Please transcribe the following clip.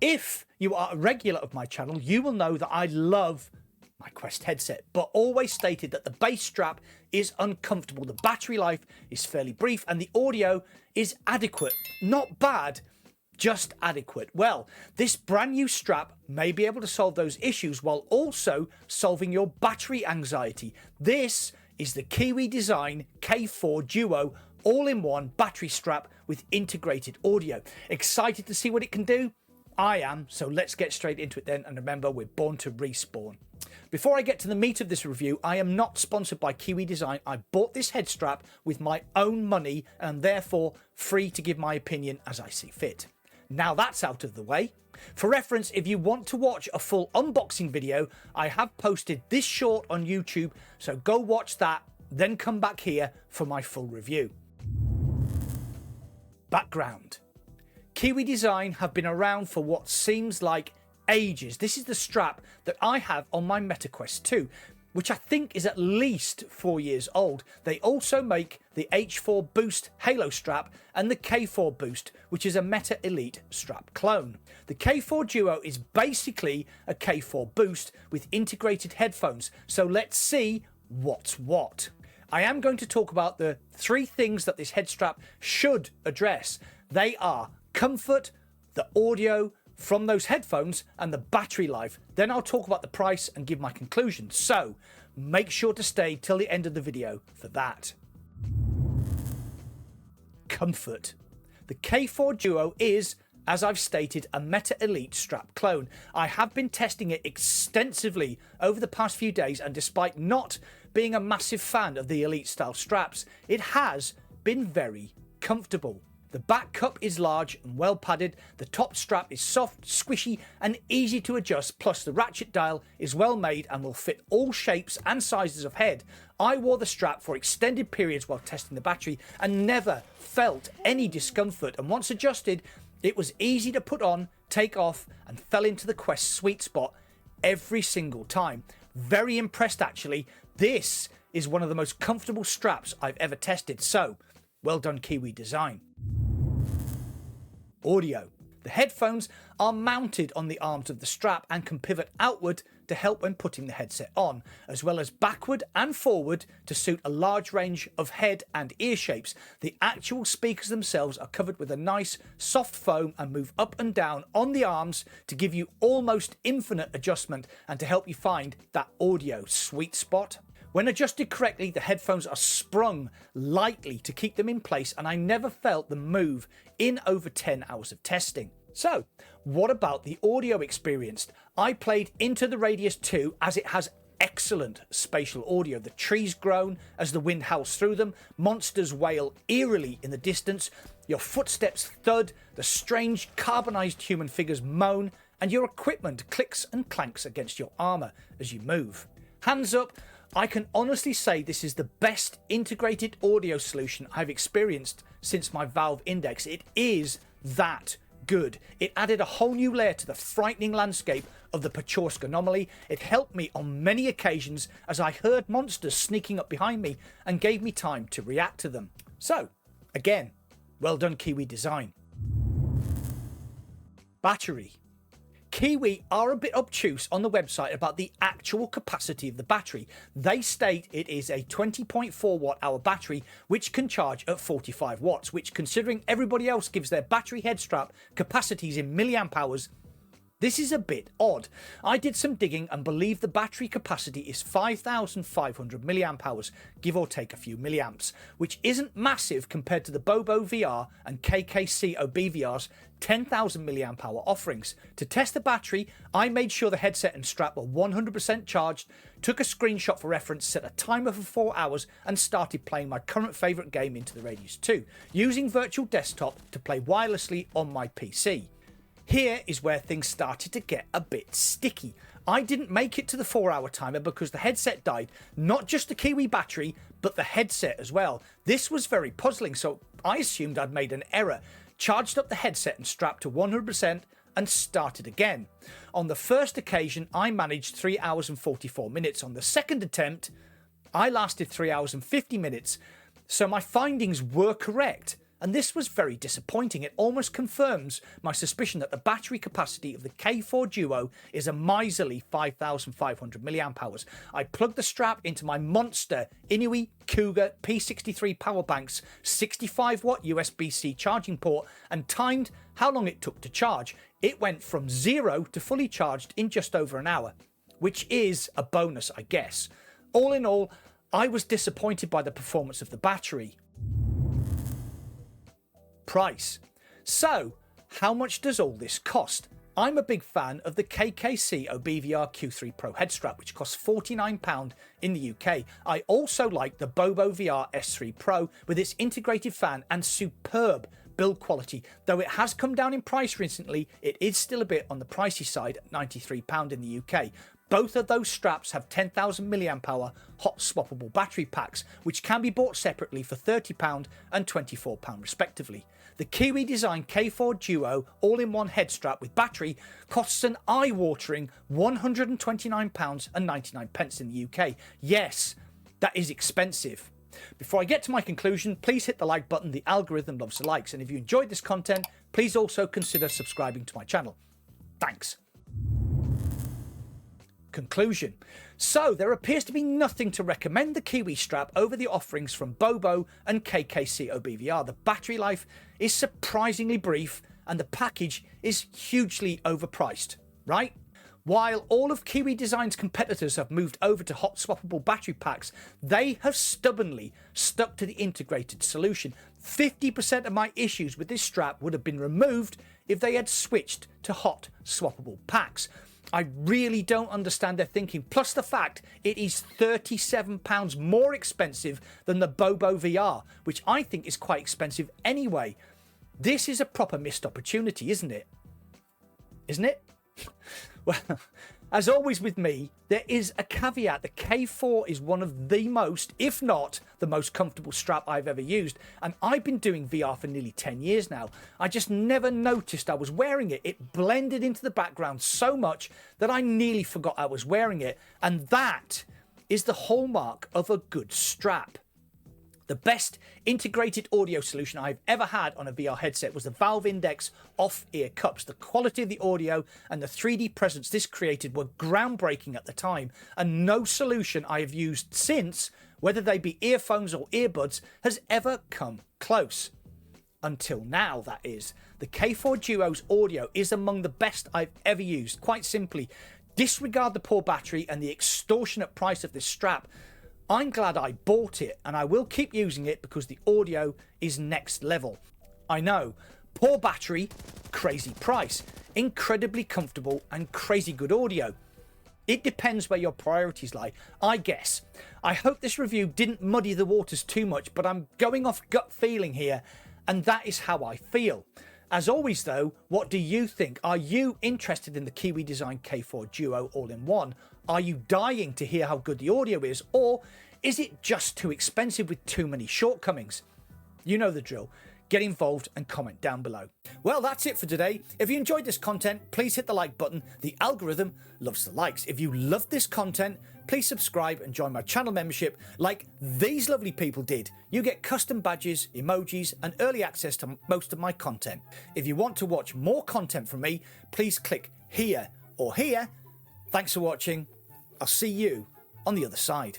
If you are a regular of my channel, you will know that I love my Quest headset, but always stated that the base strap is uncomfortable, the battery life is fairly brief, and the audio is adequate. Not bad, just adequate. Well, this brand new strap may be able to solve those issues while also solving your battery anxiety. This is the Kiwi Design K4 Duo all-in-one battery strap with integrated audio. Excited to see what it can do? I am, so let's get straight into it then, and remember, we're born to respawn. Before I get to the meat of this review, I am not sponsored by Kiwi Design. I bought this head strap with my own money and therefore free to give my opinion as I see fit. Now that's out of the way. For reference, if you want to watch a full unboxing video, I have posted this short on YouTube, so go watch that, then come back here for my full review. Background. Kiwi Design have been around for what seems like ages. This is the strap that I have on my MetaQuest 2, which I think is at least 4 years old. They also make the H4 Boost Halo strap and the K4 Boost, which is a Meta Elite strap clone. The K4 Duo is basically a K4 Boost with integrated headphones, so let's see what's what. I am going to talk about the 3 things that this head strap should address. They are comfort, the audio from those headphones, and the battery life. Then I'll talk about the price and give my conclusions. So make sure to stay till the end of the video for that. Comfort. The K4 Duo is, as I've stated, a Meta Elite strap clone. I have been testing it extensively over the past few days, and despite not being a massive fan of the Elite style straps, it has been very comfortable. The back cup is large and well padded, the top strap is soft, squishy and easy to adjust, plus the ratchet dial is well made and will fit all shapes and sizes of head. I wore the strap for extended periods while testing the battery and never felt any discomfort, and once adjusted it was easy to put on, take off, and fell into the Quest sweet spot every single time. Very impressed actually. This is one of the most comfortable straps I've ever tested, so well done Kiwi Design. Audio. The headphones are mounted on the arms of the strap and can pivot outward to help when putting the headset on, as well as backward and forward to suit a large range of head and ear shapes. The actual speakers themselves are covered with a nice soft foam and move up and down on the arms to give you almost infinite adjustment and to help you find that audio sweet spot. When adjusted correctly, the headphones are sprung lightly to keep them in place, and I never felt them move in over 10 hours of testing. So, what about the audio experience? I played Into the Radius 2 as it has excellent spatial audio. The trees groan as the wind howls through them, monsters wail eerily in the distance, your footsteps thud, the strange carbonized human figures moan, and your equipment clicks and clanks against your armor as you move. Hands up, I can honestly say this is the best integrated audio solution I've experienced since my Valve Index. It is that good. It added a whole new layer to the frightening landscape of the Pachorsk anomaly. It helped me on many occasions as I heard monsters sneaking up behind me and gave me time to react to them. So, again, well done Kiwi Design. Battery. Kiwi are a bit obtuse on the website about the actual capacity of the battery. They state it is a 20.4 watt hour battery which can charge at 45 watts, which, considering everybody else gives their battery head strap capacities in milliamp hours, this is a bit odd. I did some digging and believe the battery capacity is 5,500 milliamp hours, give or take a few milliamps, which isn't massive compared to the Bobo VR and KKC OBVR's 10,000 milliamp hour offerings. To test the battery, I made sure the headset and strap were 100% charged, took a screenshot for reference, set a timer for 4 hours, and started playing my current favourite game, Into the Radius 2, using virtual desktop to play wirelessly on my PC. Here is where things started to get a bit sticky. I didn't make it to the 4-hour timer because the headset died, not just the Kiwi battery, but the headset as well. This was very puzzling, so I assumed I'd made an error, charged up the headset and strapped to 100% and started again. On the first occasion, I managed 3 hours and 44 minutes. On the second attempt, I lasted 3 hours and 50 minutes. So my findings were correct. and this was very disappointing. It almost confirms my suspicion that the battery capacity of the K4 Duo is a miserly 5,500 mAh. I plugged the strap into my monster Inuit Cougar P63 power bank's 65-watt USB-C charging port and timed how long it took to charge. It went from 0 to fully charged in just over an hour, which is a bonus, I guess. All in all, I was disappointed by the performance of the battery. Price. So, how much does all this cost? I'm a big fan of the KKC OBVR Q3 Pro headstrap, which costs £49 in the UK. I also like the Bobo VR S3 Pro with its integrated fan and superb build quality. Though it has come down in price recently, it is still a bit on the pricey side at £93 in the UK. Both of those straps have 10,000 mAh hot swappable battery packs, which can be bought separately for £30 and £24 respectively. The Kiwi design K4 Duo all-in-one head strap with battery costs an eye-watering £129.99 in the UK. Yes, that is expensive. Before I get to my conclusion, please hit the like button. The algorithm loves the likes. And if you enjoyed this content, please also consider subscribing to my channel. Thanks. Conclusion. So there appears to be nothing to recommend the Kiwi strap over the offerings from Bobo and KKC OBVR. The battery life is surprisingly brief and the package is hugely overpriced, right? While all of Kiwi Design's competitors have moved over to hot swappable battery packs, they have stubbornly stuck to the integrated solution. 50% of my issues with this strap would have been removed if they had switched to hot swappable packs. I really don't understand their thinking, plus the fact it is £37 more expensive than the Bobo VR, which I think is quite expensive anyway. This is a proper missed opportunity, isn't it? Isn't it? Well, as always with me, there is a caveat. The K4 is one of the most, if not the most comfortable strap I've ever used. And I've been doing VR for nearly 10 years now. I just never noticed I was wearing it. It blended into the background so much that I nearly forgot I was wearing it. And that is the hallmark of a good strap. The best integrated audio solution I've ever had on a VR headset was the Valve Index off-ear cups. The quality of the audio and the 3D presence this created were groundbreaking at the time, and no solution I have used since, whether they be earphones or earbuds, has ever come close. Until now, that is. The K4 Duo's audio is among the best I've ever used. Quite simply, disregard the poor battery and the extortionate price of this strap. I'm glad I bought it, and I will keep using it because the audio is next level. I know, poor battery, crazy price, incredibly comfortable and crazy good audio. It depends where your priorities lie, I guess. I hope this review didn't muddy the waters too much, but I'm going off gut feeling here, and that is how I feel. As always though, what do you think? Are you interested in the Kiwi Design K4 Duo all-in-one? Are you dying to hear how good the audio is? Or is it just too expensive with too many shortcomings? You know the drill. Get involved and comment down below. Well, that's it for today. If you enjoyed this content, please hit the like button. The algorithm loves the likes. If you love this content, please subscribe and join my channel membership like these lovely people did. You get custom badges, emojis, and early access to most of my content. If you want to watch more content from me, please click here or here. Thanks for watching. I'll see you on the other side.